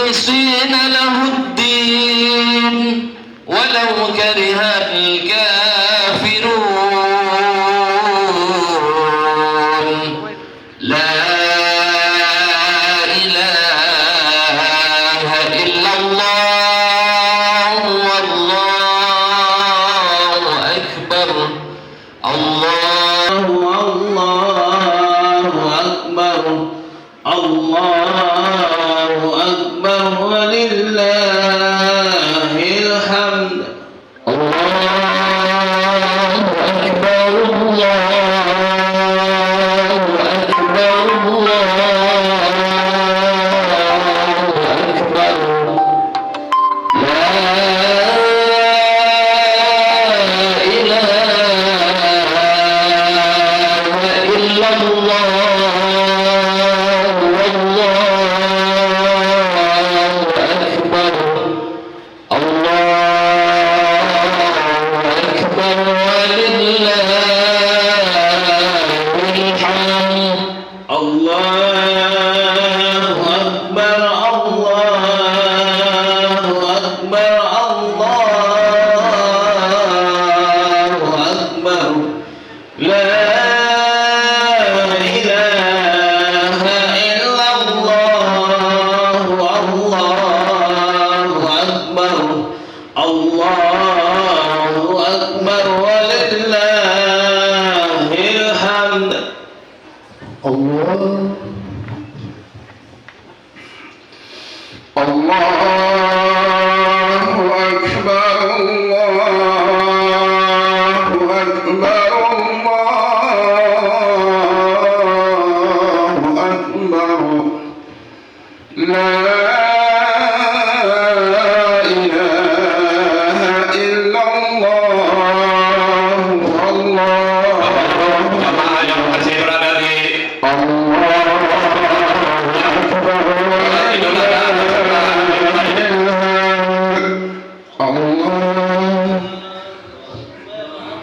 مخلصين له الدين ولو كره الكافرون لا إله إلا الله والله أكبر الله أكبر الله أكبر ولله الحمد الله أكبر الله أكبر الله أكبر لا إله إلا الله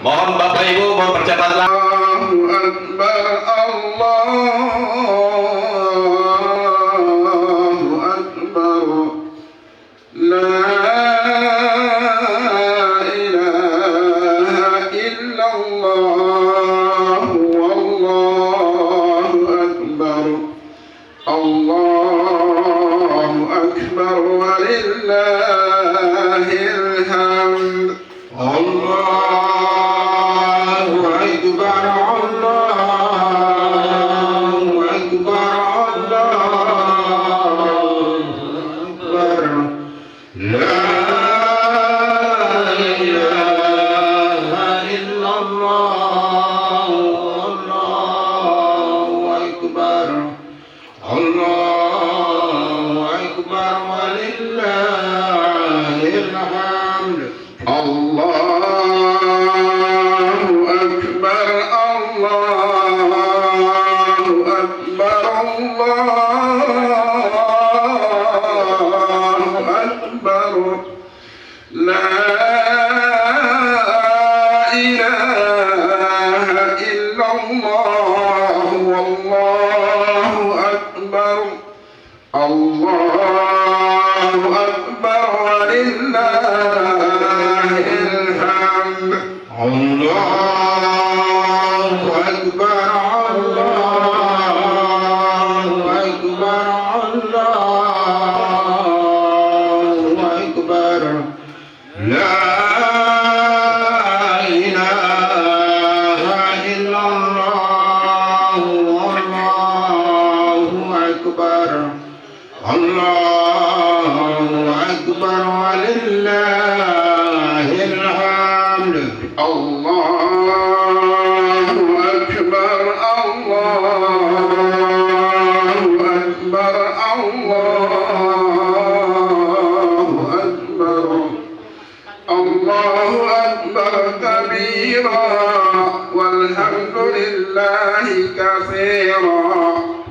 Mohon Bapak Ibu mempercepatlah. Allahu Akbar, Allahu Akbar, la ilaha illallah, wallahu akbar, Allahu akbar, walillahil hamd.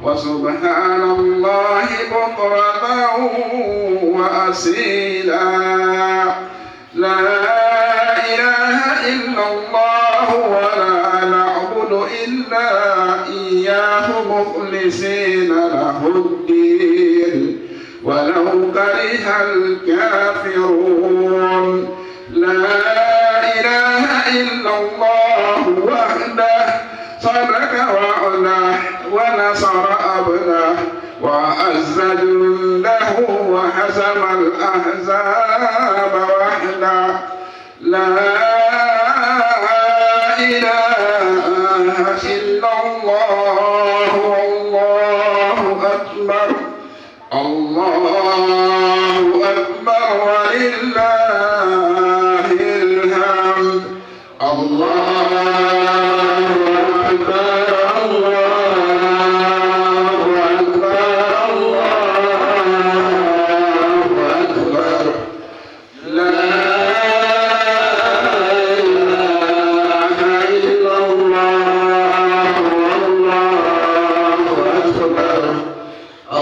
وسبحان الله بكرة وأصيلا لا إله إلا الله ولا نعبد إلا إياه مخلصين له الدين ولو كره الكافرون. لا إله إلا الله وحده صدق وعده ونصر عبده وأعز جنده وهزم الأحزاب وحده. لا إله إلا الله والله أكبر. الله أكبر ولله الحمد. الله أكبر. الله أكبر. الله أكبر. لا إله إلا الله والله أكبر.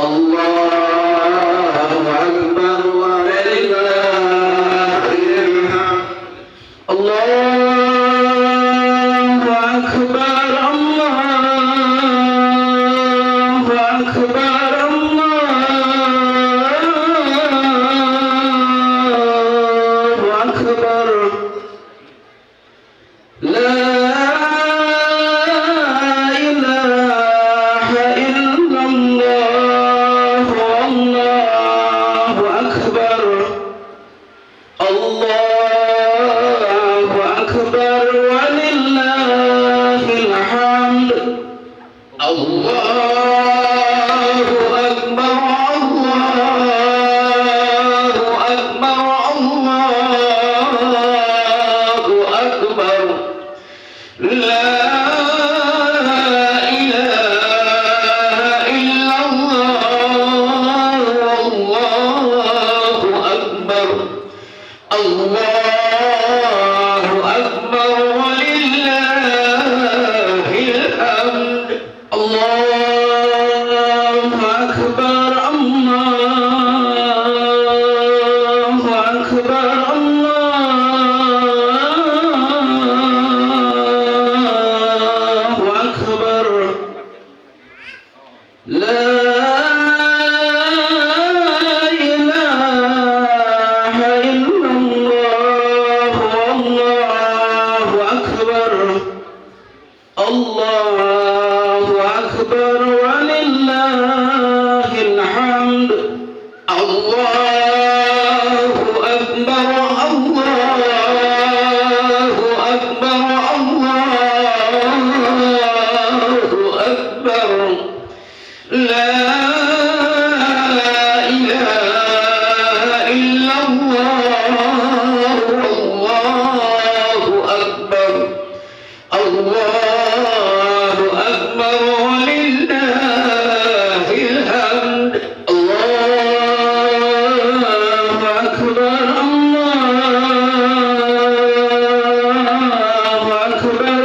الله أكبر ولله الحمد. الله أكبر. الله أكبر. الله أكبر. لا إله إلا الله والله أكبر. الله أكبر ولله الحمد. الله أكبر. الله أكبر. الله أكبر. لا إله إلا الله والله أكبر. الله أكبر ولله الحمد. الله أكبر. الله أكبر. الله أكبر. لا إله إلا الله والله أكبر. الله أكبر ولله الحمد. الله أكبر. الله أكبر. الله أكبر. لا إله إلا الله والله أكبر. الله أكبر ولله الحمد. الله أكبر. الله أكبر.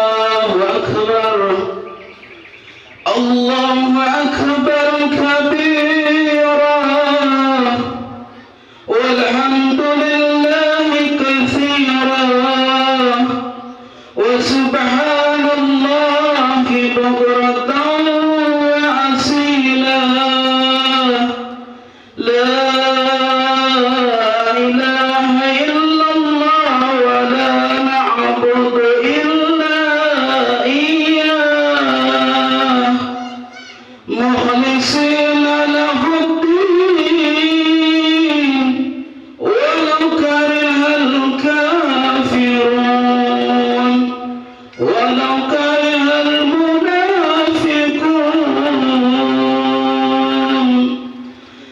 الله أكبر. الله أكبر كبيرا والحمد لله كثيرا وسبحان الله بكرة وأصيلا. لا إله إلا الله ولا نعبد إلا إياه مخلصين له الدين ولو كره الكافرون ولو كره المنافقون.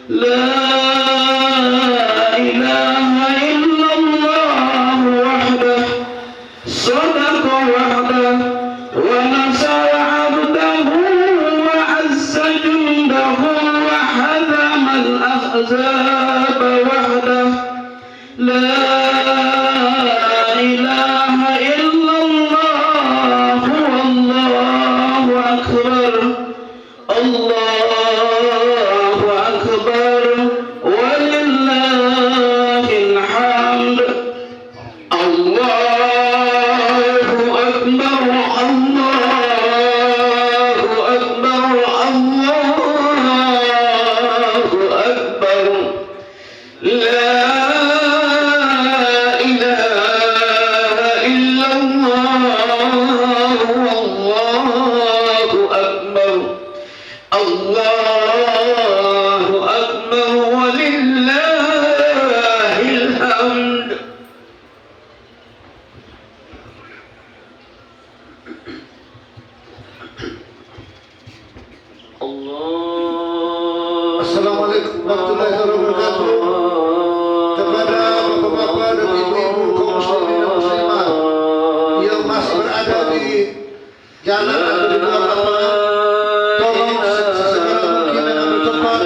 لا إله إلا الله وحده صدق وحده ونصر عبده وعز جنده وهزم الأحزاب وحده. لا إله إلا الله والله أكبر. الله أكبر ولله الحمد. الله أكبر. الله أكبر. الله أكبر ولله الحمد. Assalamualaikum warahmatullahi wabarakatuh. Kepada bapak-bapak dan ibu-ibu kaum muslimin dan muslimat yang masih berada di jalan atau di luar lapangan, tolong sesegera mungkin dan ambil tempat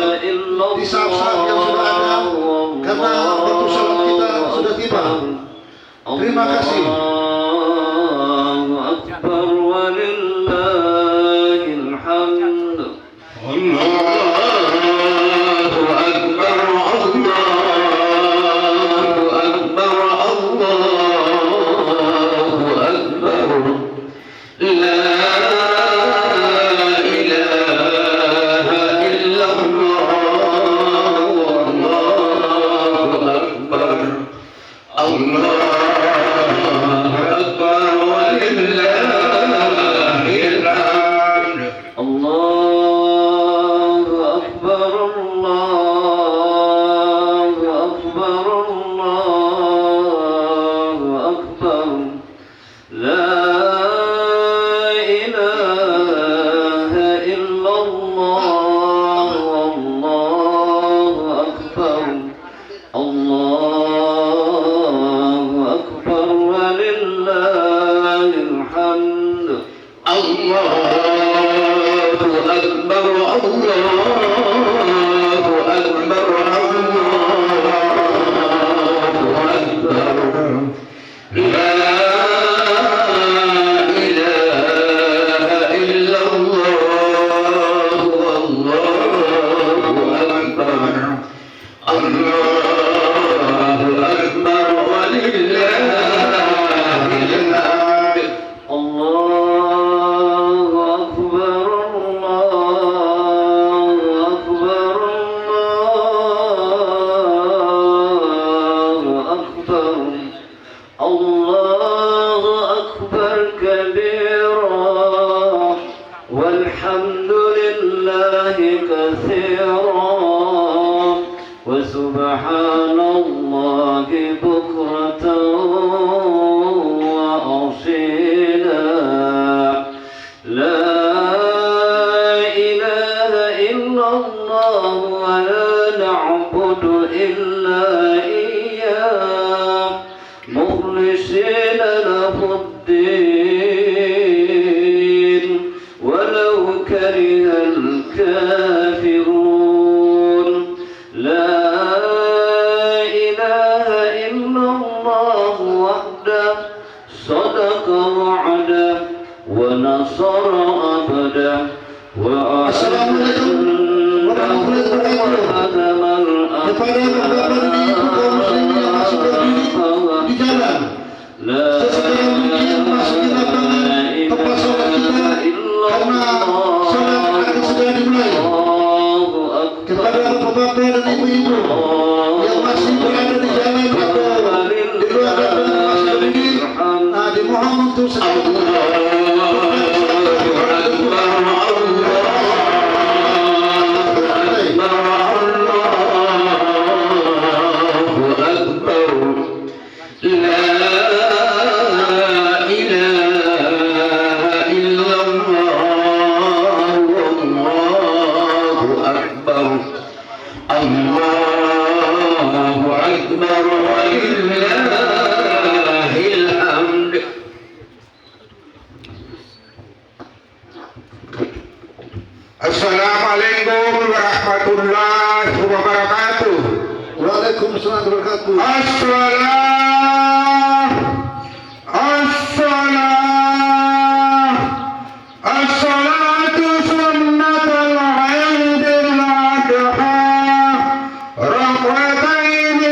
di saf-saf yang sudah ada, karena waktu salat kita sudah tiba. Terima kasih. Allahu Akbar walillahil hamd. Allahu Akbar, Allahu Akbar, Allahu Akbar. La ilaha illallah, Allahu Akbar. Allahu Akbar walillahil hamd. Allahu Akbar, Allahu Akbar, Allahu Akbar. La ilaha illallah, Allahu Akbar. Allahu Akbar walillahil hamd. Allahu Akbar, Allahu Akbar, Allahu Akbar. La ilaha illallah, Allahu Akbar. Allahu Akbar walillahil hamd. Allahu Akbar, Allahu Akbar, Allahu Akbar. Allahu Akbar kabira walhamdulillahi katsira wa subhanallahi bukratan wa asila. La ilaha illallah wa la na'budu illa iyyah mukhlisina lahuddin walau karihal kafirun. La ilaha illallah wahdah sadaqa wa'dah wa nasara abdah wa Assalamualaikum warahmatullahi wabarakatuh. Kepada bapak-bapak dan ibu kaum muslimin yang masih berdiri di jalan, sesegera mungkin masuk di lapangan tempat sholat kita, karena sholat akan segera dimulai. Kepada bapak-bapak dan ibu-ibu yang masih berada di jalan atau di luar lapangan masih berdiri, dimohon untuk segera Assalamualaikum warahmatullahi wabarakatuh. Waalaikumsalam warahmatullahi wabarakatuh. As-salatu sunnatul aidil adha raqwataini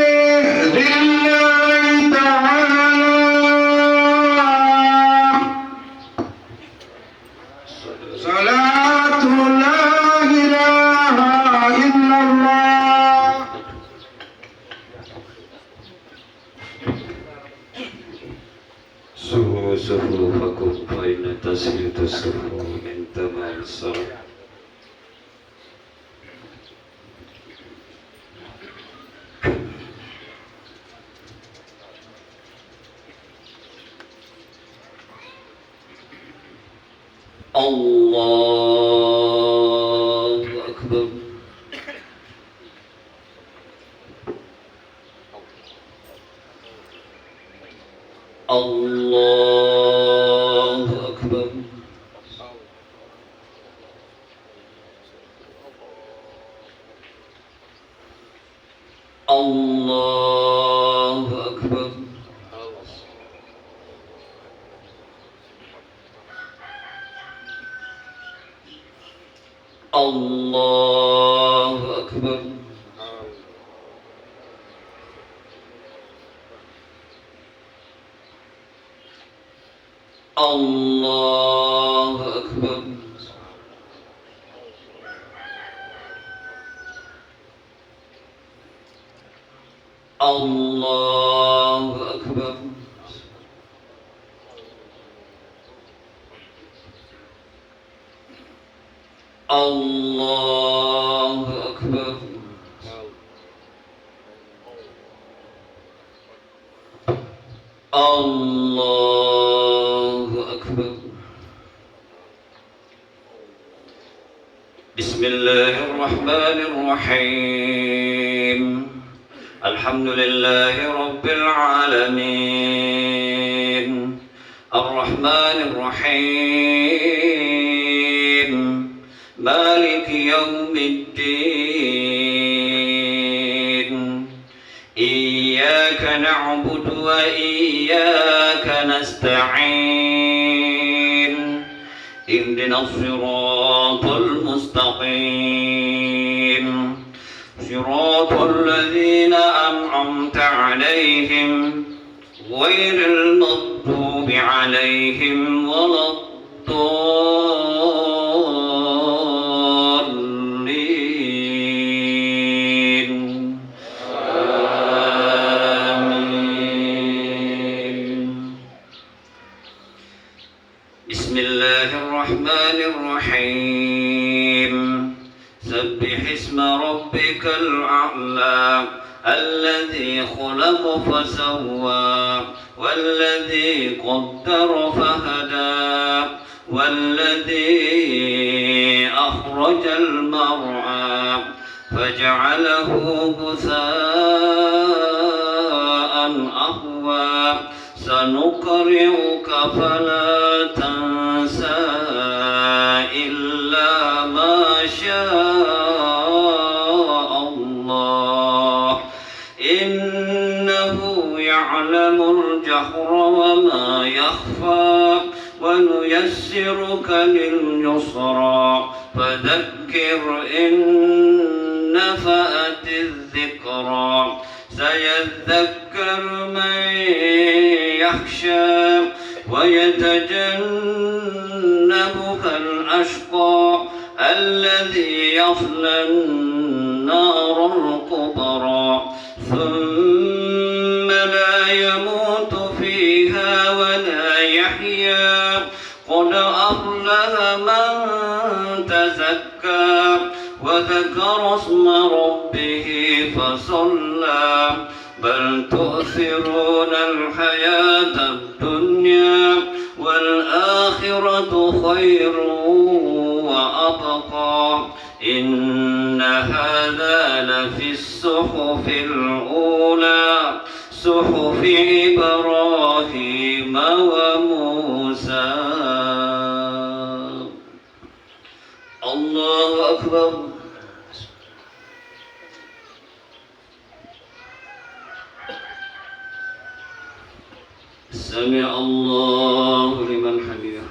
lillahi ta'ala. Salatu la ilaha illallah. صفوفكم فإن تسمية الصفوف من تمام الصلاة. الله أكبر الله أكبر الله أكبر الله أكبر الله أكبر الله أكبر الله أكبر الله أكبر بسم الله الرحمن الرحيم الحمد لله رب العالمين الرحمن الرحيم مالك يوم الدين إياك نعبد وإياك نستعين اهدنا الصراط المستقيم صراط الذين أنعمت عليهم غير المغضوب عليهم ولا الضالين آمين بسم الله الرحمن الرحيم سبح اسم ربك الأعلى الذي خلق فسوى والذي قدر فهدى والذي أخرج المرعى فجعله غثاء أهوى سنقرئك فلا تنسى إلا ما شاء الله إنه يعلم الجهر وما يخفى ونيسرك لليسرى فذكر إن نفعت الذكرى سيذكر من يخشى ويتجنبها الأشقى الذي يصلى النار الكبرى ثم لا يموت فيها ولا يحيا قد أفلح من تزكى وذكر اسم ربه فصلى بل تؤثرون الحياة الدنيا والآخرة خير وأبقى إن هذا لفي الصحف الأولى صحف إبراهيم وموسى الله أكبر سمع الله لمن حمده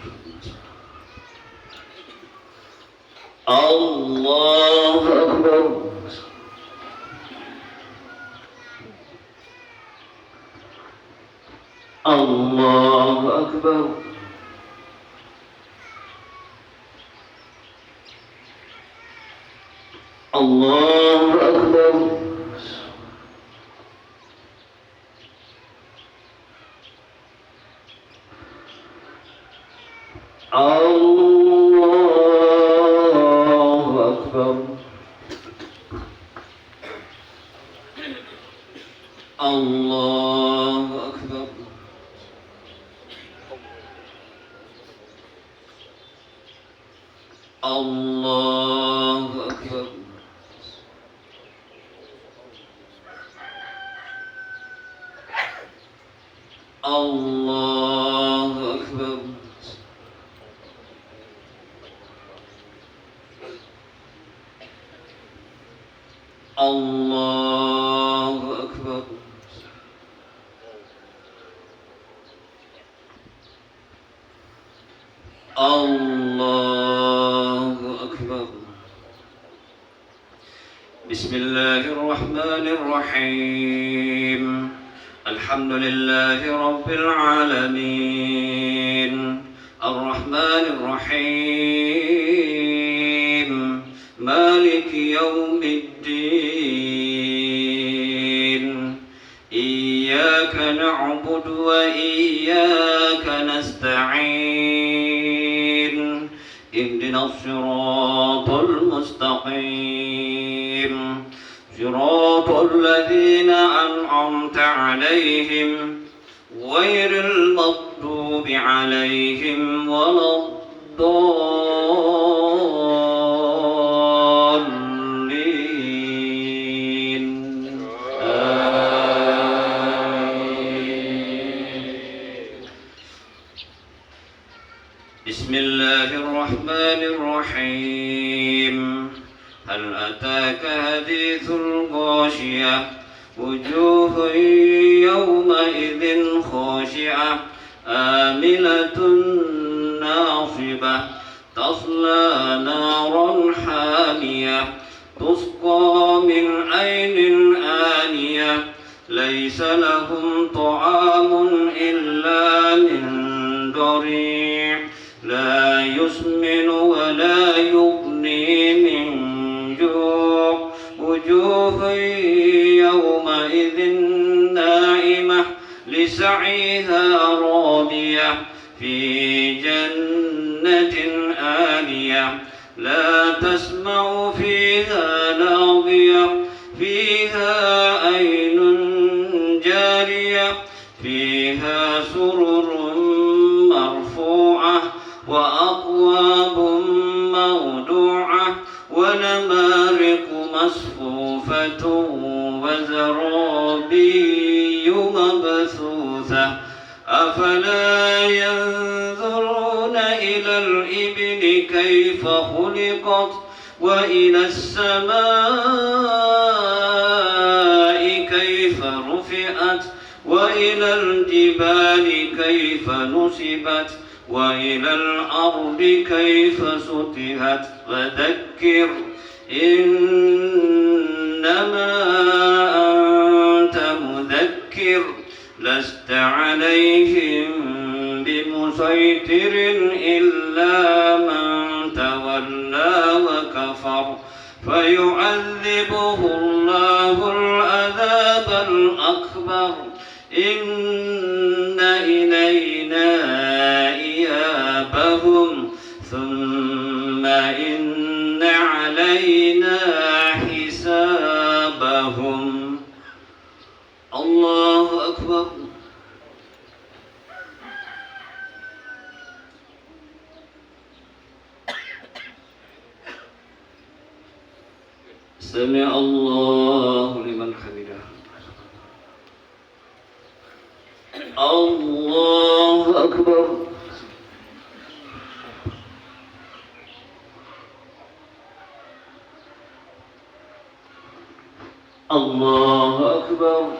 الله أكبر الله أكبر الله أكبر الله أكبر الله أكبر الله أكبر الله أكبر الله أكبر الله أكبر بسم الله الرحمن الرحيم الحمد لله رب العالمين الرحمن الرحيم مالك يوم الدين إياك نعبد وإياك نستعين اهدنا الصراط المستقيم صراط الذين أنعمت عليهم غير المغضوب عليهم ولا الضالين آمين. بسم الله الرحمن الرحيم هل أتاك حديث الغاشية وجوه يومئذ خاشعة آمنة ناصبة تصلى نارا حامية تسقى من عين آنية ليس لهم طعام إلا من ضريع لا يسمن ولا يغني من جوع وجوه يومئذ ناعمة لسعيها راضية في جنة آلية لا تسمع فيها لاغية فيها عين جارية فيها سرر مرفوعة وأكواب موضوعة ونمارق مصفوفة وزرابي مبثوثة أفلا ينظرون إلى الإبل كيف خلقت وإلى السماء كيف رفعت وإلى الجبال كيف نصبت وإلى الأرض كيف سطحت فذكر إنما أنت مذكر لست عليهم بمسيطر إلا من تولى وكفر فيعذبه الله العذاب الأكبر إن إلينا إيابهم ثم إن علينا حسابهم الله أكبر سمع الله لمن حمده الله أكبر الله أكبر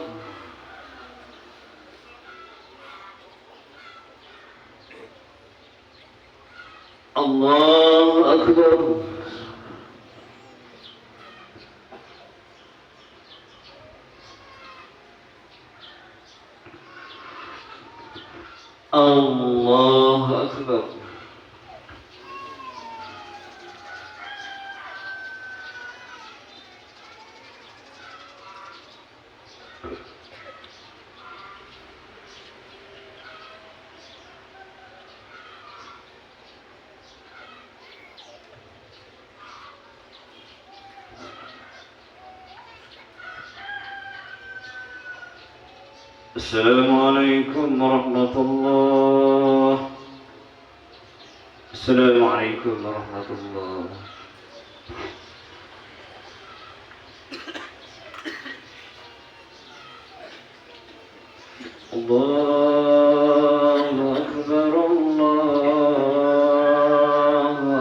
الله أكبر الله أكبر السلام عليكم ورحمة الله. Assalamualaikum warahmatullahi. Allahu Akbar, Allahu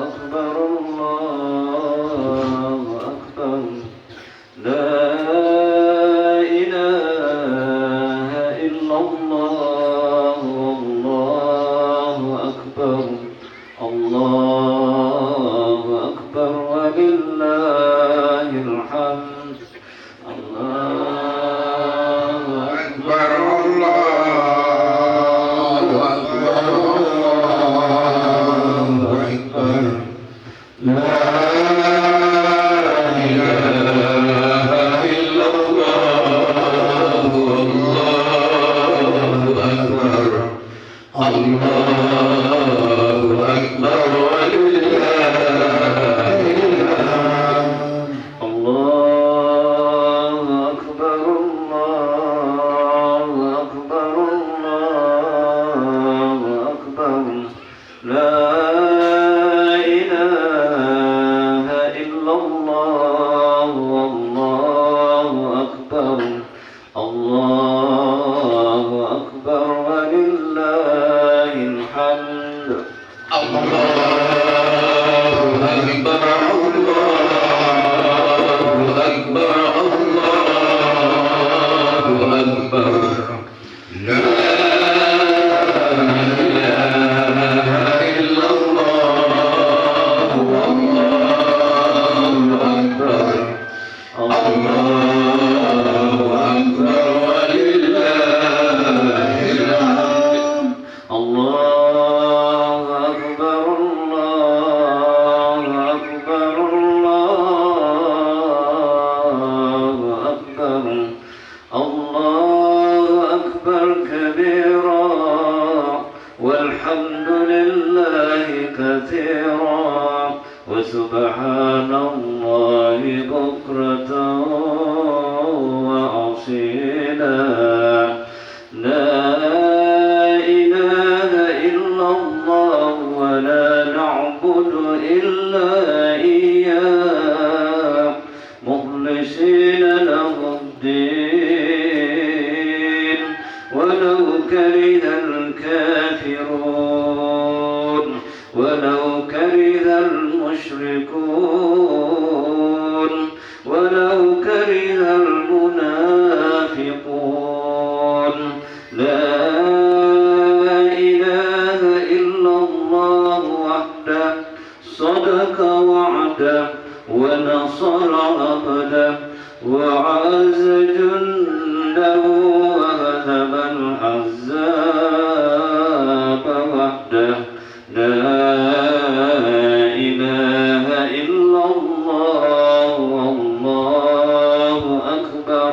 Akbar, Allahu Akbar. La ilaha illallah, Allahu Akbar, Allahu Akbar, walillahil hamd. Allahu Akbar, Allahu Akbar, Allahu Akbar. La ilaha illallah, Allahu Akbar, Allahu Akbar, walillahil hamd. Allahu Akbar, Allahu Akbar, Allahu Akbar. La ilaha illallah, Allahu Akbar, Allahu Akbar, walillahil hamd. Allahu Akbar, Allahu Akbar, Allahu Akbar. La ilaha illallah, Allahu Akbar, Allahu Akbar, walillahil hamd. Allahu Akbar, Allahu Akbar, Allahu Akbar. Allahu Akbar kabira, walhamdulillahi kathira, wa subhanallahi bukratan wa asila. La إله إلا الله ولا نعبد إلا إياه مخلصين له الدين ولو كره الكافرون ولو كره المشركون ولو كره المنافقون. لا إله إلا الله وحده صدق وعده ونصر عبده وعز جنده وهزم الأحزاب وحده. لا إله إلا الله والله أكبر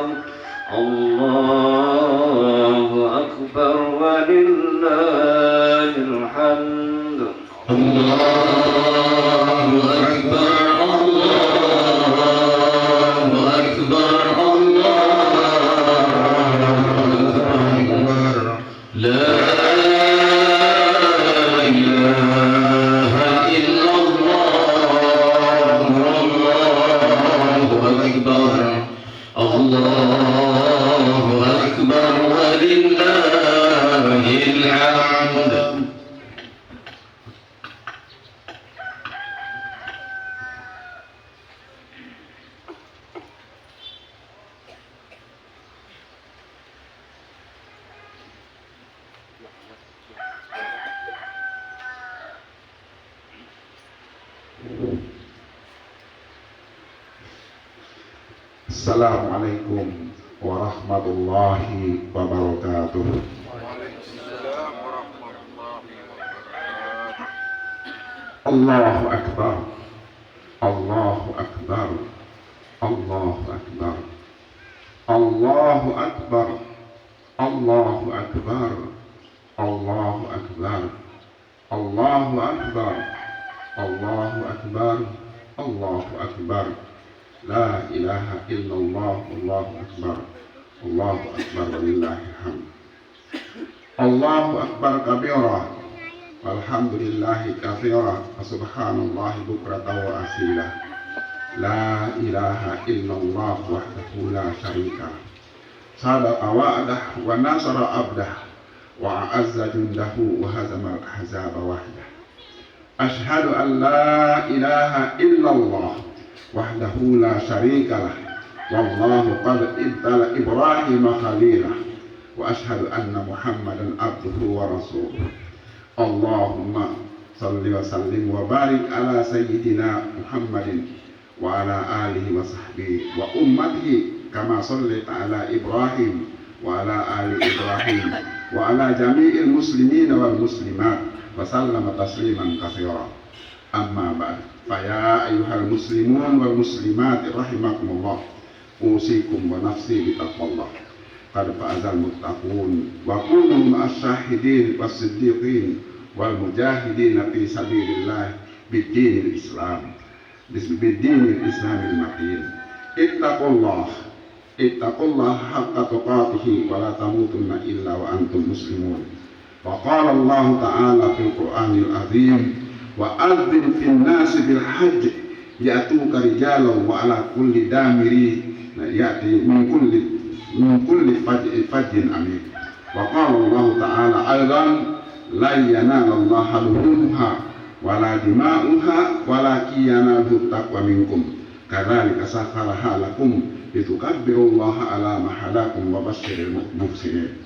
الله أكبر ولله الحمد. Allahu Akbar, Allahu Akbar, Allahu Akbar. La ilaha illallah, Allahu Akbar, Allahu Akbar, walillahil hamd. Assalamualaikum warahmatullahi wabarakatuh. Allahu Akbar, Allahu Akbar, Allahu Akbar, Allahu Akbar, Allahu Akbar, Allahu Akbar, Allahu Akbar, Allahu Akbar, Allahu Akbar. La ilaha illallah, Allahu Akbar, Allahu Akbar, walillahil hamd. Allahu Akbar kabira, walhamdulillahi katsira wa subhanallahi bukratan wa asila. La ilaha illallah wahdahu la syarika lah. Sadaqa wa'dah wa nasara abdah wa a'azza jundahu wa hazamal ahzaba wahdah. Ashhadu an la ilaha illallah wahdahu la syarika lah. Wallahu qad ibtala Ibrahim khalilah. Wa ashhadu anna Muhammadan abduhu wa rasuluh. Allahumma salli wa sallim wa barik ala sayyidina Muhammadin wa ala alihi wa sahbihi wa ummatihi kama sallaita ala Ibrahim wa ala ali Ibrahim wa ala jami'il muslimin wal muslimat wa sallama tasliman katsira. Amma ba'd, fa ya ayyuhal muslimun wal muslimat rahimakumullah, usikum wa nafsi bi taqwallah. Qad fa'azal muttaqun wa kunu ma'as syahidin was siddiqin wal mujahidin fi sabilillah bid-dinil Islam bid-dinil Islamil matin. Ittaqullah haqqa tuqatih wa la tamutunna illa wa antum muslimun. Wa qala Allah ta'ala fil Qur'anil azim wa adzin fin nasi bil hajj ya'tuka rijalan wa ala kulli damiri ya'ti min kulli fajjin amin. Wa qala Allah ta'ala aidan la yanalallaha luhumha wa la dima'uha walakin yanaluhu taqwa minkum kadzalika sakhkharaha lakum litukabbirullaha ala ma hadakum wa basyiril muhsinin.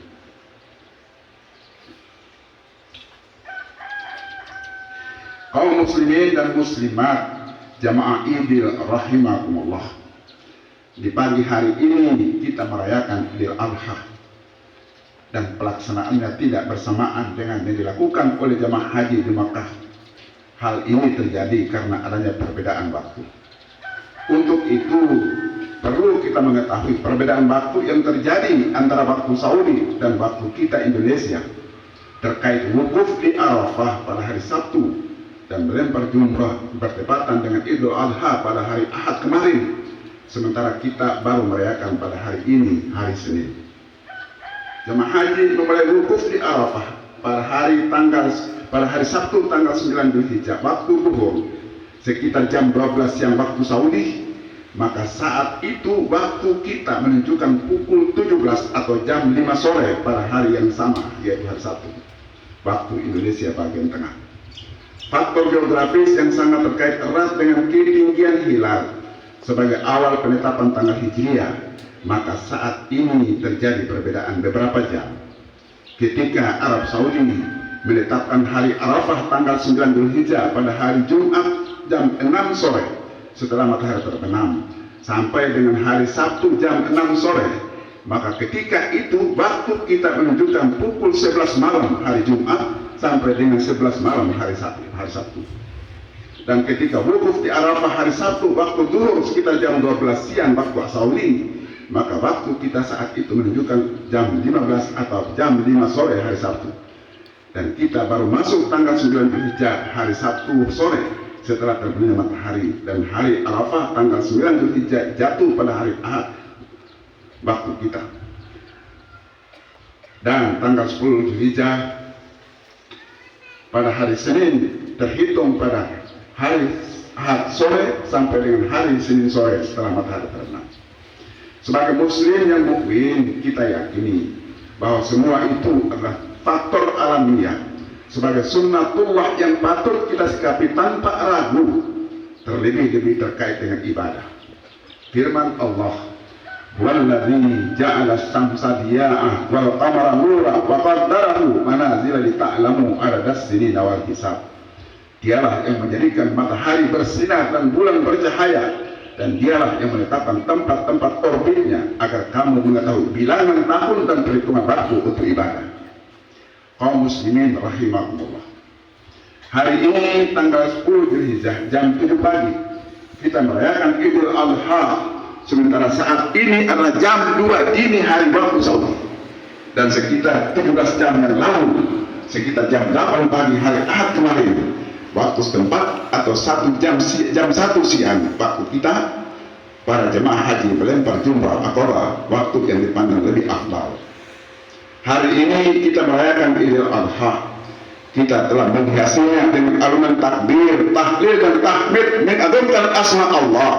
Kaum muslimin dan muslimat jamaah Idul rahimakumullah, di pagi hari ini kita merayakan Idul Adha dan pelaksanaannya tidak bersamaan dengan yang dilakukan oleh jamaah haji di Makkah. Hal ini terjadi karena adanya perbedaan waktu. Untuk itu perlu kita mengetahui perbedaan waktu yang terjadi antara waktu Saudi dan waktu kita Indonesia terkait wukuf di Arafah pada hari Sabtu dan melempar jumrah bertepatan dengan Idul Adha pada hari Ahad kemarin, sementara kita baru merayakan pada hari ini, hari Senin. Jemaah haji memulai wukuf di Arafah pada hari Sabtu tanggal 9 Dzulhijjah waktu zuhur sekitar jam 12 siang waktu Saudi. Maka saat itu waktu kita menunjukkan pukul 17 atau jam 5 sore pada hari yang sama, yaitu hari Sabtu, waktu Indonesia bagian tengah. Faktor geografis yang sangat terkait erat dengan ketinggian hilal sebagai awal penetapan tanggal Hijriah, maka saat ini terjadi perbedaan beberapa jam. Ketika Arab Saudi menetapkan hari Arafah tanggal 9 Dzulhijjah pada hari Jumat jam 6 sore setelah matahari terbenam sampai dengan hari Sabtu jam 6 sore, maka ketika itu waktu kita menunjukkan pukul 11 malam hari Jumat sampai dengan 11 malam hari Sabtu. Dan ketika wukuf di Arafah hari Sabtu waktu zuhur sekitar jam 12 siang waktu Saudi, maka waktu kita saat itu menunjukkan jam 15 atau jam 5 sore hari Sabtu. Dan kita baru masuk tanggal 9 Dzulhijjah hari Sabtu sore setelah terbenamnya matahari, dan hari Arafah tanggal 9 Dzulhijjah jatuh pada hari Ahad waktu kita. Dan tanggal 10 Dzulhijjah pada hari Senin terhitung pada hari Ahad sore sampai dengan hari Senin sore setelah matahari terbenam. Sebagai muslim yang mukmin, kita yakini bahwa semua itu adalah faktor alamiah sebagai sunnatullah yang patut kita sikapi tanpa ragu, terlebih-lebih terkait dengan ibadah. Firman Allah, "Walladzi ja'ala asy-syamsa diya'an wal qamara nuran wa qaddarahu manazila lita'lamu adadas sinina wal hisab." Dialah yang menjadikan matahari bersinar dan bulan bercahaya, dan dialah yang menetapkan tempat-tempat orbitnya agar kamu mengetahui bilangan tahun dan perhitungan waktu untuk ibadah. Kaum muslimin rahimakumullah, hari ini tanggal 10 Dzulhijjah jam 7 pagi kita merayakan Idul Adha, sementara saat ini adalah jam 2 dini hari waktu Saudi, dan sekitar 17 jam yang lalu, sekitar jam 8 pagi hari Ahad kemarin waktu setempat, atau 1 jam 1 siang waktu kita, para jemaah haji melempar jumrah akobah, waktu yang dipandang lebih afdal. Hari ini kita merayakan Idul Adha. kita telah menghiasinya dengan alunan takbir, tahlil dan tahmid, mengagungkan asma Allah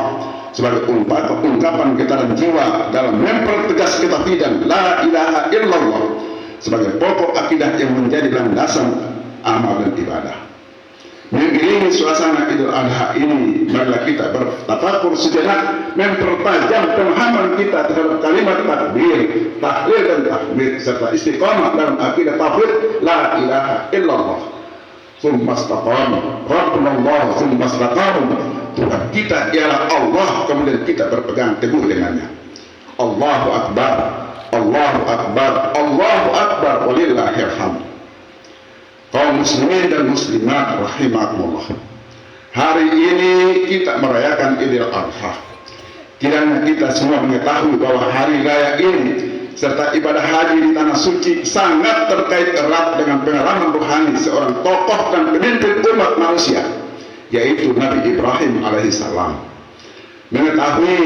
sebagai ungkapan getaran jiwa dalam mempertegas ketauhidan la ilaha illallah sebagai pokok akidah yang menjadi landasan amal dan ibadah. Mengiringi suasana Idul Adha ini, marilah kita bertafakur sejenak, mempertajam pemahaman kita terhadap kalimat takbir, tahlil dan tahmid serta istiqamah dalam akidah tauhid la ilaha illallah. Tsumma istaqamu, Rabbunallah tsumma istaqamu. Tuhan kita ialah Allah, kemudian kita berpegang teguh dengannya. Allahu Akbar, Allahu Akbar, Allahu Akbar, walillahil hamd. Kaum muslimin dan muslimat rahimakumullah, hari ini kita merayakan Idul Adha. Kiranya kita semua mengetahui bahwa hari raya ini serta ibadah haji di tanah suci sangat terkait erat dengan pengalaman rohani seorang tokoh dan pemimpin umat manusia, yaitu Nabi Ibrahim alaihissalam. Mengetahui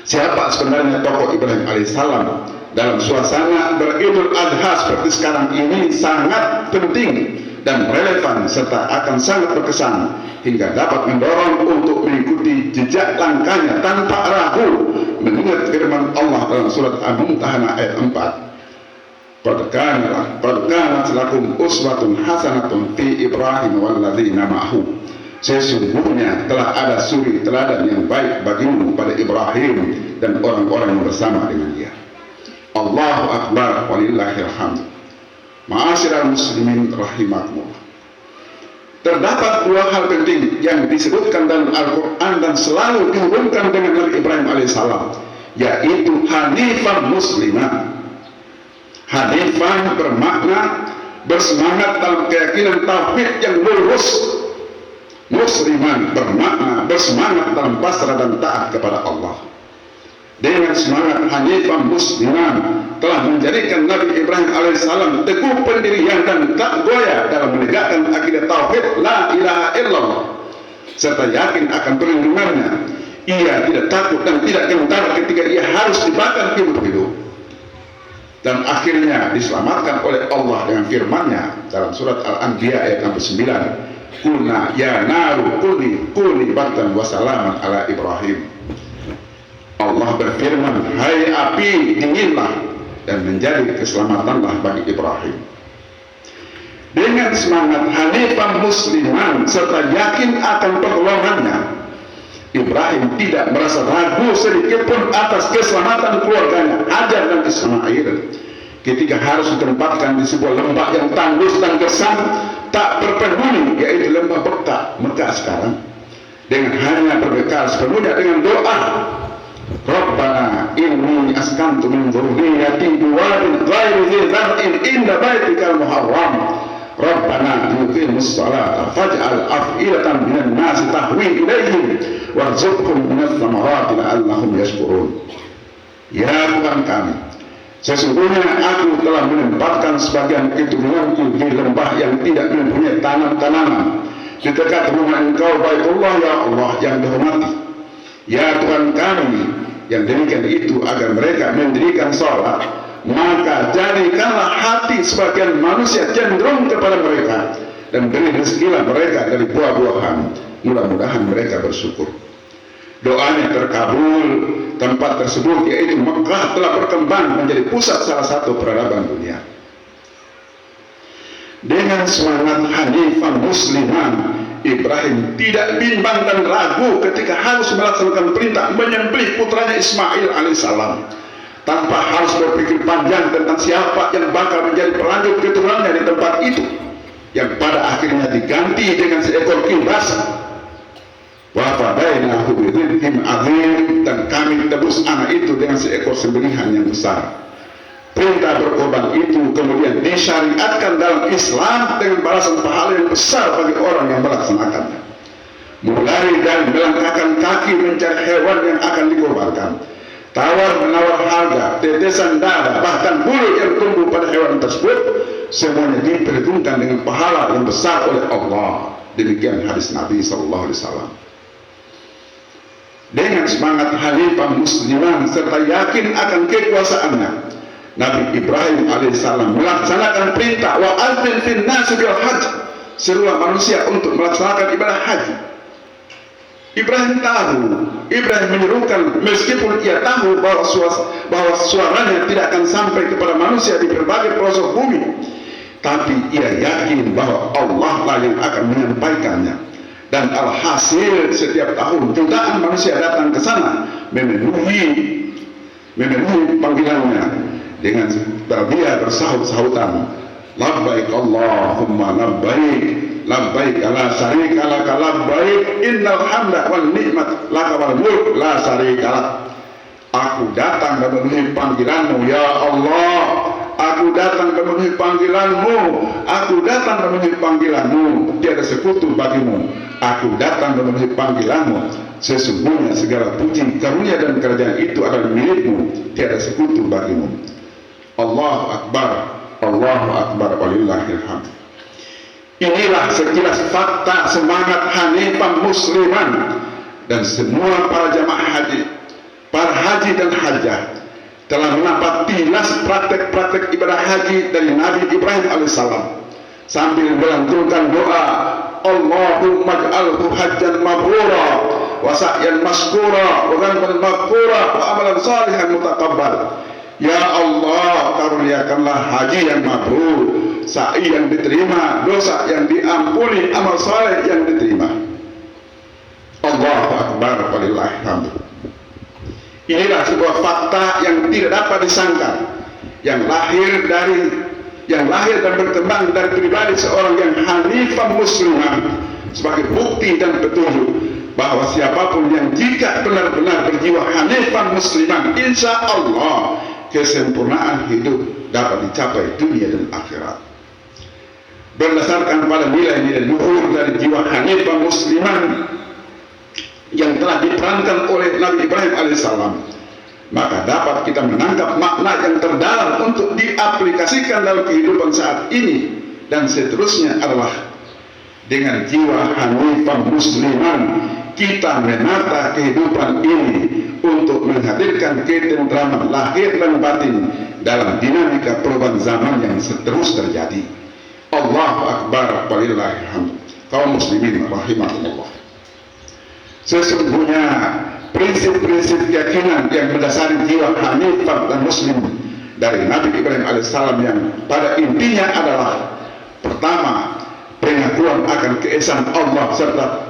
siapa sebenarnya tokoh Ibrahim alaihissalam dalam suasana beridul adha seperti sekarang ini sangat penting dan relevan serta akan sangat berkesan hingga dapat mendorong untuk mengikuti jejak langkahnya tanpa ragu, mengingat firman Allah dalam surat Al-Mumtahanah ayat 4. Qad kanat lakum uswatun hasanatun fi Ibrahim walladzina ma'ahu. Sesungguhnya telah ada suri teladan yang baik bagimu pada Ibrahim dan orang-orang yang bersama dengan dia. Allahu Akbar, walillahil hamd. Ma'asyiral muslimin rahimakumullah. Terdapat dua hal penting yang disebutkan dalam Al-Quran dan selalu dihubungkan dengan Nabi Ibrahim alaihissalam, yaitu hanifan muslimah. Hanifan bermakna bersemangat dalam keyakinan tauhid yang lurus. Musliman bermakna bersemangat dalam pasrah dan taat kepada Allah. Dengan semangat hanifan musliman telah menjadikan Nabi Ibrahim alaihissalam teguh pendirian dan tak goyah dalam menegakkan akidah tauhid la ilaha illallah serta yakin akan perlindungannya. Ia tidak takut dan tidak gentar ketika ia harus dibakar hidup-hidup, dan akhirnya diselamatkan oleh Allah dengan firman-Nya dalam surat Al-Anbiya ayat 9. Qulna ya naru kuni bardan wa salaman ala Ibrahim. Allah berfirman, hai api dinginlah dan menjadi keselamatanlah bagi Ibrahim. Dengan semangat hanifan musliman serta yakin akan pertolongannya, Ibrahim tidak merasa ragu sedikit pun atas keselamatan keluarganya Hajar dan Ismail ketika harus ditempatkan di sebuah lembah yang tandus dan gersang tak berpenghuni, yaitu lembah Mekah sekarang, dengan hanya berbekal sepenuhnya dengan doa, Rabbana inni askantu min dzurriyyati biwadin ghairi dzi zar'in inda baitikal muharram Rabbana yuqimus salata faj'al af'idatan minan nasi tahwi ilaihim warzuqhum minats thamarati la'allahum yashkurun. Ya Tuhan kami, sesungguhnya aku telah menempatkan sebagian keturunanku di lembah yang tidak mempunyai tanam-tanaman di dekat rumah Engkau Baitullah ya Allah yang dihormati. Ya Tuhan kami, yang demikian itu agar mereka mendirikan sholat, maka jadikanlah hati sebagian manusia cenderung kepada mereka dan beri rezekilah mereka dari buah-buahan, mudah-mudahan mereka bersyukur. Doanya terkabul. Tempat tersebut yaitu Mekah telah berkembang menjadi pusat salah satu peradaban dunia. Dengan semangat hanifan musliman, Ibrahim tidak bimbang dan ragu ketika harus melaksanakan perintah menyembelih putranya Ismail alaihissalam, tanpa harus berpikir panjang tentang siapa yang bakal menjadi pelanjut keturunannya di tempat itu, yang pada akhirnya diganti dengan seekor kibas. Wa fadainahu bidzibhin azim, dan kami tebus anak itu dengan seekor sembelihan yang besar. Perintah berkorban itu kemudian disyariatkan dalam Islam dengan balasan pahala yang besar bagi orang yang melaksanakannya. Mulai dari melangkahkan kaki mencari hewan yang akan dikorbankan, tawar-menawar harga, tetesan darah, bahkan bulu yang tumbuh pada hewan tersebut, semuanya diperhitungkan dengan pahala yang besar oleh Allah. Demikian hadis Nabi SAW. Dengan semangat hanifan musliman serta yakin akan kekuasaannya, Nabi Ibrahim alaihissalam melaksanakan perintah wa adzin fin nasi bil hajj, serulah manusia untuk melaksanakan ibadah haji. Ibrahim tahu, Ibrahim menyerukan meskipun ia tahu bahwa suaranya tidak akan sampai kepada manusia di berbagai pelosok bumi, tapi ia yakin bahwa Allah lah yang akan menyampaikannya. Dan alhasil setiap tahun jutaan manusia datang ke sana memenuhi panggilannya dengan talbiyah bersahut-sahutan, labbaik Allahumma labbaik, labbaik la syarika laka labbaik, innal hamda wan ni'mat laka wal mulk la syarika lak. Aku datang dan memenuhi panggilanmu ya Allah, aku datang dan memenuhi panggilanmu, aku datang dan memenuhi panggilanmu, tiada sekutu bagimu, aku datang dan memenuhi panggilanmu, sesungguhnya segala puji, karunia dan kerajaan itu adalah milikmu, tiada sekutu bagimu. Allahu Akbar, Allahu Akbar, walillahil hamd. Inilah sekilas fakta semangat Hanifah Musliman, dan semua para jamaah haji, para haji dan hajjah telah mendapat tilas praktek-praktek ibadah haji dari Nabi Ibrahim alaihissalam sambil melantunkan doa, Allahumma ij'alhu hajjan mabrura wa sa'yan maskura wa dhanban maghfura wa amalan salihan mutaqabbal. Ya Allah, karuniakanlah haji yang mabrur, sa'i yang diterima, dosa yang diampuni, amal saleh yang diterima. Allahu Akbar, walillahil hamd. Inilah sebuah fakta yang tidak dapat disangkal, yang lahir dan berkembang dari pribadi seorang yang hanifah muslimah, sebagai bukti dan petunjuk bahwa siapapun yang jika benar-benar berjiwa hanifah muslimah, insya Allah kesempurnaan hidup dapat dicapai dunia dan akhirat. Berdasarkan pada nilai-nilai luhur dari jiwa hanifah muslimah yang telah diperankan oleh Nabi Ibrahim alaihissalam, maka dapat kita menangkap makna yang terdalam untuk diaplikasikan dalam kehidupan saat ini dan seterusnya adalah dengan jiwa hanifah musliman kita menata kehidupan ini untuk menghadirkan ketentraman lahir dan batin dalam dinamika perubahan zaman yang terus terjadi. Allahu Akbar, walillahil hamd. Kaum muslimin rahimakumullah. Sesungguhnya prinsip-prinsip keyakinan yang mendasari jiwa hanifah dan muslim dari Nabi Ibrahim alaihissalam yang pada intinya adalah: pertama, pengakuan akan keesaan Allah serta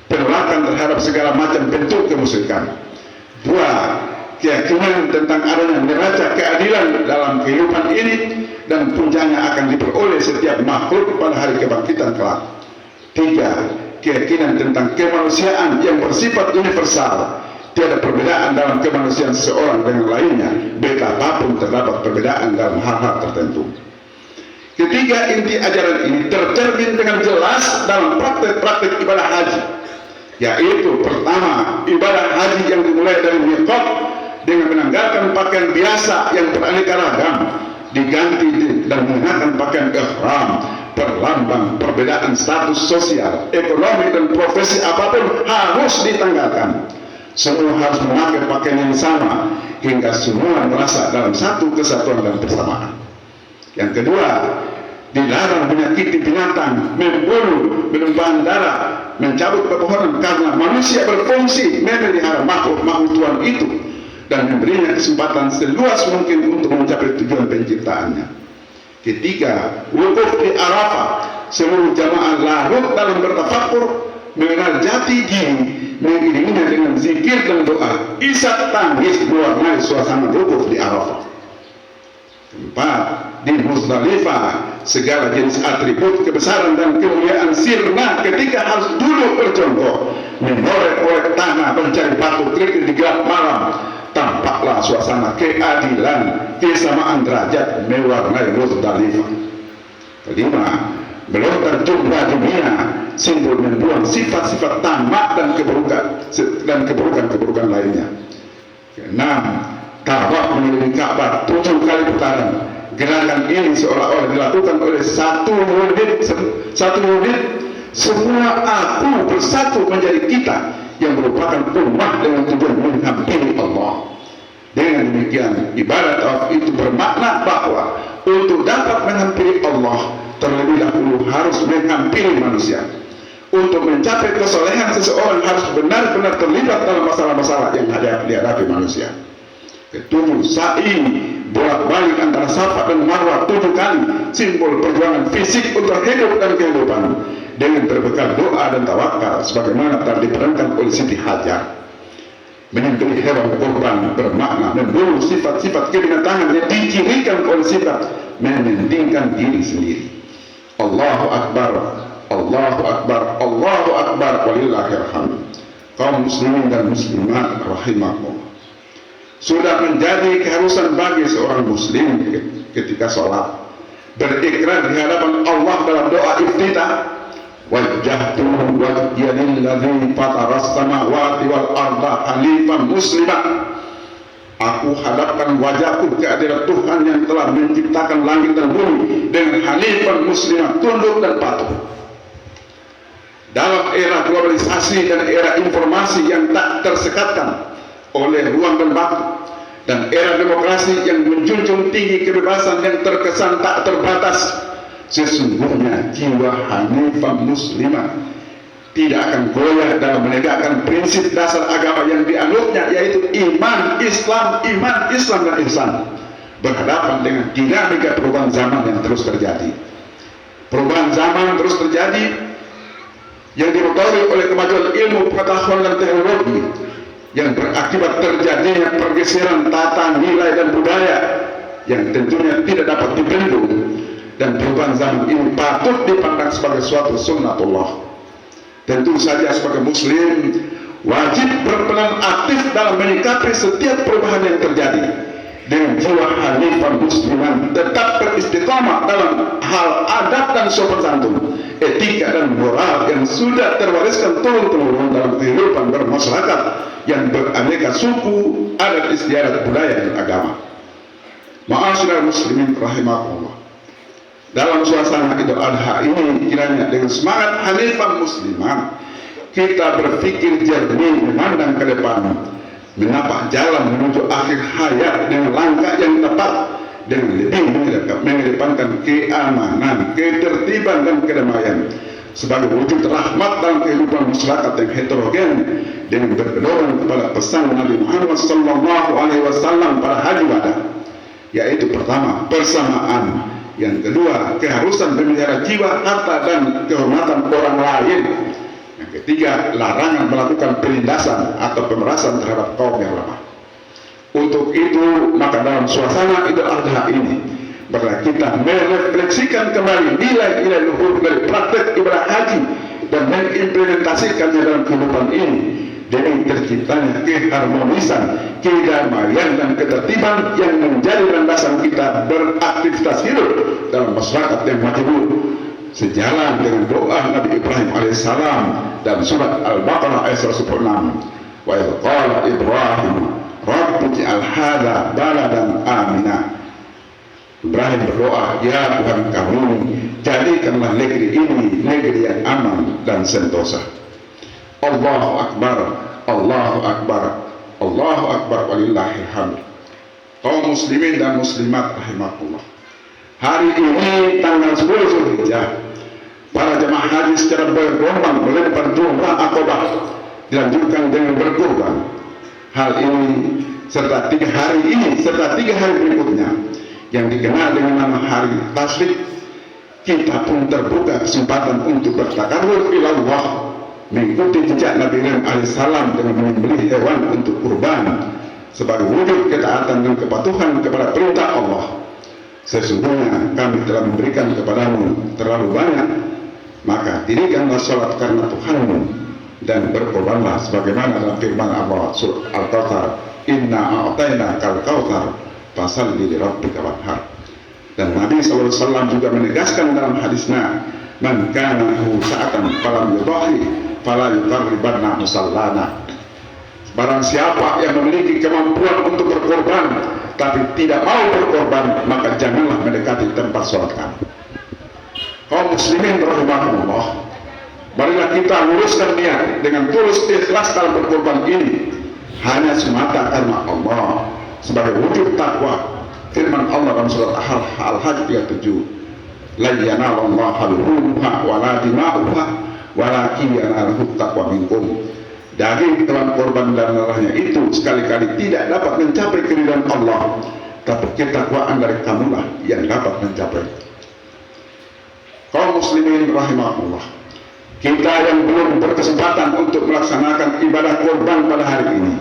penolakan terhadap segala macam bentuk kemusyrikan. Dua, keyakinan tentang adanya neraca keadilan dalam kehidupan ini dan puncaknya akan diperoleh setiap makhluk pada hari kebangkitan kelak. Tiga, keyakinan tentang kemanusiaan yang bersifat universal, tiada perbedaan dalam kemanusiaan seseorang dengan lainnya, betapapun terdapat perbedaan dalam hal-hal tertentu. Ketiga, inti ajaran ini tercermin dengan jelas dalam praktek-praktek ibadah haji, yaitu pertama, ibadah haji yang dimulai dari miqat dengan menanggalkan pakaian biasa yang beraneka ragam, diganti dan mengenakan pakaian ihram, perlambang perbedaan status sosial, ekonomi dan profesi apapun harus ditanggalkan. Semua harus memakai pakaian yang sama hingga semua merasa dalam satu kesatuan dan persamaan. Yang kedua, dilarang menyakiti binatang, membunuh, menumpahkan darah, mencabut pepohonan karena manusia berfungsi memelihara makhluk-makhluk Tuhan itu dan memberinya kesempatan seluas mungkin untuk mencapai tujuan penciptaannya. Ketiga, wukuf di Arafah, seluruh jamaah larut dalam bertafakur, mengenal jati diri, mengiringinya dengan zikir dan doa, isak tangis mewarnai suasana wukuf di Arafah. Keempat, di Muzdalifah, segala jenis atribut kebesaran dan kemuliaan sirna ketika harus duduk berjongkok, menoreh-oreh tanah mencari batu kerikil di gelap malam. Tampaklah suasana keadilan, kesamaan derajat mewarnai Muzdalifah. Kelima, melontar jumlah dunia, simbol membuang sifat-sifat tamak dan keburukan lainnya. Keenam, tawaf mengelilingi Ka'bah 7 kali putaran. Gerakan ini seolah-olah dilakukan oleh satu unit, semua aku bersatu menjadi kita yang merupakan umat dengan tujuan menghampiri Allah. Dengan demikian, ibadah tawaf itu bermakna bahwa untuk dapat menghampiri Allah, terlebih dahulu harus menghampiri manusia. Untuk mencapai kesolehan, seseorang harus benar-benar terlibat dalam masalah-masalah yang dihadapi manusia. Ketujuh, sa'i bolak-balik antara Safa dan Marwah 7 kali, simbol perjuangan fisik untuk hidup dan kehidupan, dengan berbekal doa dan tawakal, sebagaimana telah diterangkan oleh Siti Hajar. Menyembelih hewan kurban bermakna membunuh sifat-sifat kebinatangan yang dicirikan oleh sifat mementingkan diri sendiri. Allahu Akbar, Allahu Akbar, Allahu Akbar, walillahil hamd. Kaum muslimin dan muslimat rahimakumullah, sudah menjadi keharusan bagi seorang muslim ketika sholat berikrar di hadapan Allah dalam doa iftitah, wajjahtu wajhiya lilladzi fataras samawati wal arda hanifan musliman. Aku hadapkan wajahku ke hadirat Tuhan yang telah menciptakan langit dan bumi dengan hanifan musliman, tunduk dan patuh. Dalam era globalisasi dan era informasi yang tak tersekatkan oleh ruang dan waktu, dan era demokrasi yang menjunjung tinggi kebebasan yang terkesan tak terbatas, sesungguhnya jiwa hanifah muslimah tidak akan goyah dalam menegakkan prinsip dasar agama yang dianutnya, yaitu iman Islam dan ihsan, berhadapan dengan dinamika perubahan zaman yang terus terjadi. Perubahan zaman terus terjadi yang dipengaruhi oleh kemajuan ilmu, pengetahuan dan teknologi, yang berakibat terjadinya pergeseran tata nilai dan budaya yang tentunya tidak dapat dibendung. Dan perubahan zaman ini patut dipandang sebagai suatu sunnatullah. Tentu saja sebagai muslim wajib berperan aktif dalam menyikapi setiap perubahan yang terjadi dengan jiwa hanifah musliman, tetap beristiqamah dalam hal adab dan sopan santun, etika dan moral yang sudah terwariskan turun-temurun dalam kehidupan bermasyarakat yang beraneka suku, adat istiadat, budaya dan agama. Ma'asyiral muslimin rahimakumullah, dalam suasana Idul Adha ini kiranya dengan semangat hanifah muslimah kita berpikir jernih, memandang ke depan, menapak jalan menuju akhir hayat dengan langkah yang tepat, dengan lebih mengedepankan keamanan, ketertiban dan kedamaian sebagai wujud rahmat dalam kehidupan masyarakat yang heterogen, dengan berpedoman kepada pesan Nabi Muhammad SAW pada haji wada, yaitu pertama persamaan, yang kedua keharusan memelihara jiwa, harta dan kehormatan orang lain, yang ketiga larangan melakukan penindasan atau pemerasan terhadap kaum yang lemah. Untuk itu maka dalam suasana Idul Adha ini marilah kita merefleksikan kembali nilai-nilai luhur dari praktek ibadah haji dan mengimplementasikannya dalam kehidupan ini dengan terciptanya keharmonisan, kedamaian dan ketertiban yang menjadi landasan kita beraktivitas hidup dalam masyarakat yang majmuk, sejalan dengan doa Nabi Ibrahim alaihissalam dalam surat Al-Baqarah ayat 106, wa idh qala Ibrahim rabbi ij'al hadza baladan amina. Ibrahim berdoa, ya Tuhan kami, jadikanlah negeri ini negeri yang aman dan sentosa. Allahu Akbar, Allahu Akbar, Allahu Akbar, walillahil hamd. Kaum muslimin dan muslimat rahimakumullah, hari ini tanggal 10 Zulhijjah, para jemaah haji secara bergerombol melempar jumrah Aqabah, dilanjutkan dengan berkurban. Hal ini serta 3 hari ini serta 3 hari berikutnya yang dikenal dengan nama hari Tasyrik, kita pun terbuka kesempatan untuk bertakarrur ilallah, mengikuti jejak Nabi Ibrahim alaihissalam dengan menyembelih hewan untuk kurban sebagai wujud ketaatan dan kepatuhan kepada perintah Allah. Sesungguhnya kami telah memberikan kepadamu terlalu banyak, maka dirikanlah sholat karena Tuhanmu dan berkorbanlah sebagaimana dalam firman Allah surah Al-Kautsar, inna a'tayna kal kautsar fasalli li rabbika wanhar. Dan Nabi SAW juga menegaskan dalam hadisnya, man kana lahu sa'atan falam yudhi fala yuqarribanna musallana. Barang siapa yang memiliki kemampuan untuk berkorban tapi tidak mau berkorban, maka janganlah mendekati tempat sholat kami. Kaum muslimin rahimahumullah, marilah kita luruskan niat dengan tulus ikhlas dalam berkorban ini hanya semata karena Allah, sebagai wujud takwa. Firman Allah dalam surat Al-Hajj 37, la yanalallaha luhumuha wala dima'uha walakin yanaluhu taqwa minkum. Daging hewan korban dan darahnya itu sekali-kali tidak dapat mencapai keridhaan Allah, tapi ketakwaan dari kamulah yang dapat mencapai. Kaum muslimin rahimahullah, kita yang belum berkesempatan untuk melaksanakan ibadah korban pada hari ini,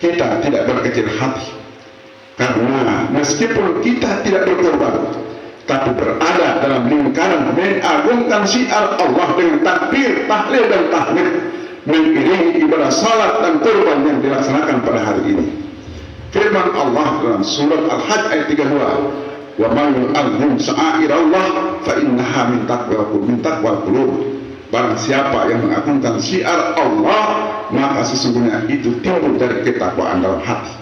kita tidak berkecil hati, karena meskipun kita tidak berkorban, tapi berada dalam lingkaran mengagungkan syiar Allah dengan takbir, tahlil dan tahmid, mengiringi ibadah salat dan kurban yang dilaksanakan pada hari ini. Firman Allah dalam surat Al-Hajj ayat 32, wa man yu'azzim sya'airallah fa innaha min taqwal qulub. Barang siapa yang mengagungkan syiar Allah, maka sesungguhnya itu timbul dari ketakwaan dalam hati.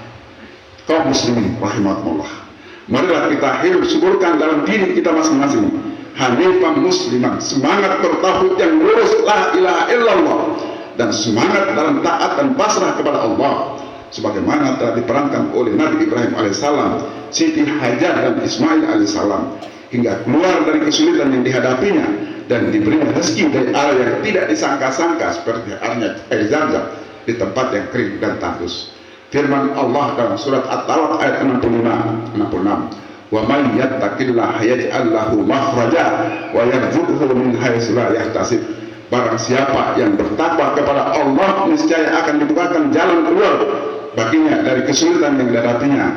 Kaum muslimin rahimahullah, marilah kita hidup suburkan dalam diri kita masing-masing hanifan musliman, semangat bertauhid yang lurus la ilaha illallah, dan semangat dalam taat dan pasrah kepada Allah, sebagaimana telah diperankan oleh Nabi Ibrahim alaihissalam, Siti Hajar dan Ismail alaihissalam, hingga keluar dari kesulitan yang dihadapinya dan diberinya rezeki dari arah yang tidak disangka-sangka, seperti air Zam-Zam di tempat yang kering dan tandus. Firman Allah dalam surat At-Talaq ayat 65-66, wa man yattaqillaha yaj'al lahu makhraja wa yarzuqhu min haitsu la yahtasib. Barang siapa yang bertakwa kepada Allah, niscaya akan dibukakan jalan keluar baginya dari kesulitan yang dihadapinya,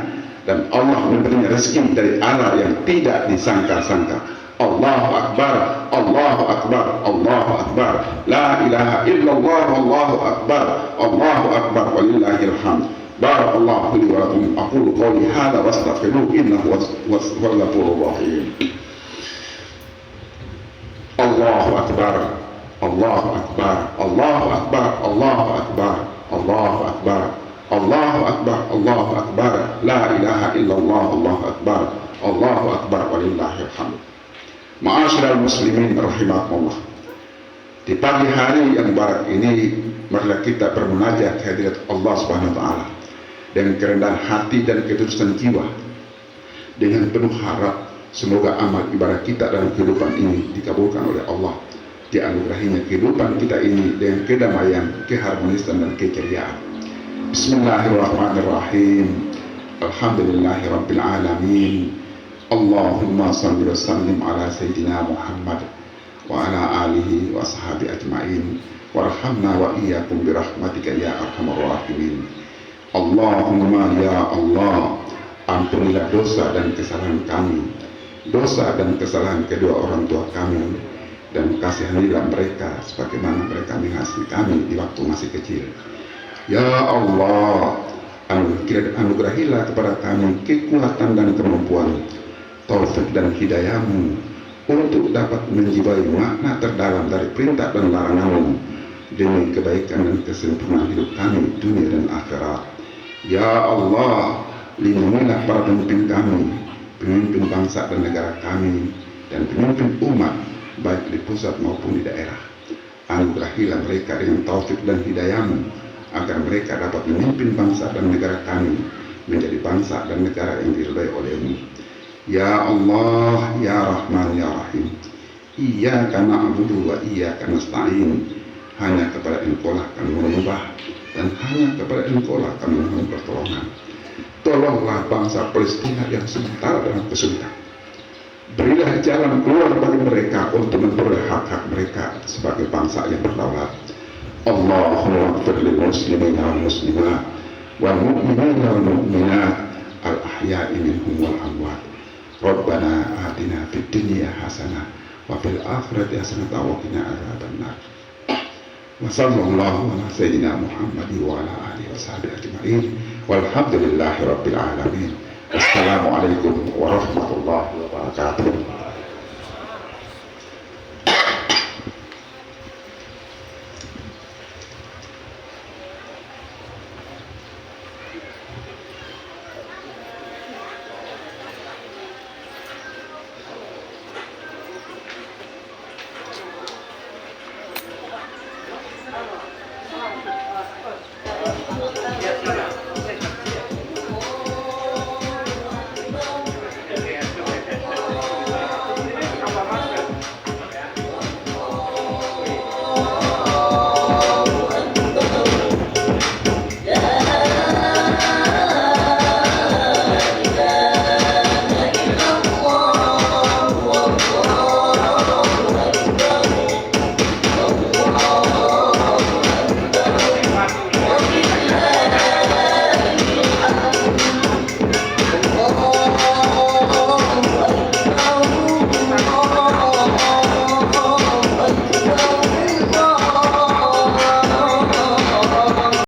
dan Allah memberinya rezeki dari arah yang tidak disangka-sangka. Allahu Akbar, Allahu Akbar, Allahu Akbar, la ilaha illallah, Allahu Akbar, Allahu Akbar, walillahil hamd. Barakallahu li wa lakum, aqulu qawli hadha wa astaghfiruhu innahu huwal ghafurur rahim. Allahu Akbar, Allahu Akbar, Allahu Akbar, Allahu Akbar, Allahu Akbar, Allahu Akbar, Allahu Akbar, la ilaha illallah, Allahu Akbar, Allahu Akbar, walillahil hamd. Ma'asyiral muslimin rahimakumullah, di pagi hari yang mubarak ini, marilah kita bermunajat hadirat Allah Subhanahu wa taala dengan kerendahan hati dan ketulusan jiwa, dengan penuh harap semoga amal ibadah kita dalam kehidupan ini dikabulkan oleh Allah, dianugerahinya kehidupan kita ini dengan kedamaian, keharmonisan dan keceriaan. Bismillahirrahmanirrahim. Alhamdulillahirabbil alamin. Allahumma shalli wa sallim ala sayyidina Muhammad wa ala alihi wa ashabi ajma'in, warhamna wa iyyakum birahmatika ya arhamar rahimin. Allahumma ya Allah, ampunilah dosa dan kesalahan kami, dosa dan kesalahan kedua orang tua kami, dan kasihanilah mereka sebagaimana mereka mengasihi kami di waktu masih kecil. Ya Allah, anugerahilah kepada kami kekuatan dan kemampuan, taufik dan hidayahmu untuk dapat menjiwai makna terdalam dari perintah dan laranganmu demi kebaikan dan kesempurnaan hidup kami dunia dan akhirat. Ya Allah, lindungilah para pemimpin kami, pemimpin bangsa dan negara kami, dan pemimpin umat baik di pusat maupun di daerah. Anugerahilah mereka dengan taufik dan hidayahmu agar mereka dapat memimpin bangsa dan negara kami menjadi bangsa dan negara yang diridhai olehmu. Ya Allah, Ya Rahman, Ya Rahim, Iyyaka na'budu wa iyyaka nasta'in. Hanya kepada Engkau lah kami menyembah, dan hanya kepada Engkau lah kami mohon pertolongan. Tolonglah bangsa Palestina yang sementara dalam kesulitan. Berilah jalan keluar bagi mereka untuk memperoleh hak-hak mereka sebagai bangsa yang berdaulat. Allahumma ighfir lil muslimina wal muslimat wal mu'minina wal mu'minat al ahya'i minhum wal amwat. Rabbana atina fid dunya hasanah wa fil akhirati hasanah wa qina adzabannar. Wa sallallahu ala sayyidina Muhammad wa ala alihi wa sahbihi ajma'in. Walhamdulillahi rabbil alamin. Assalamualaikum warahmatullahi wabarakatuh.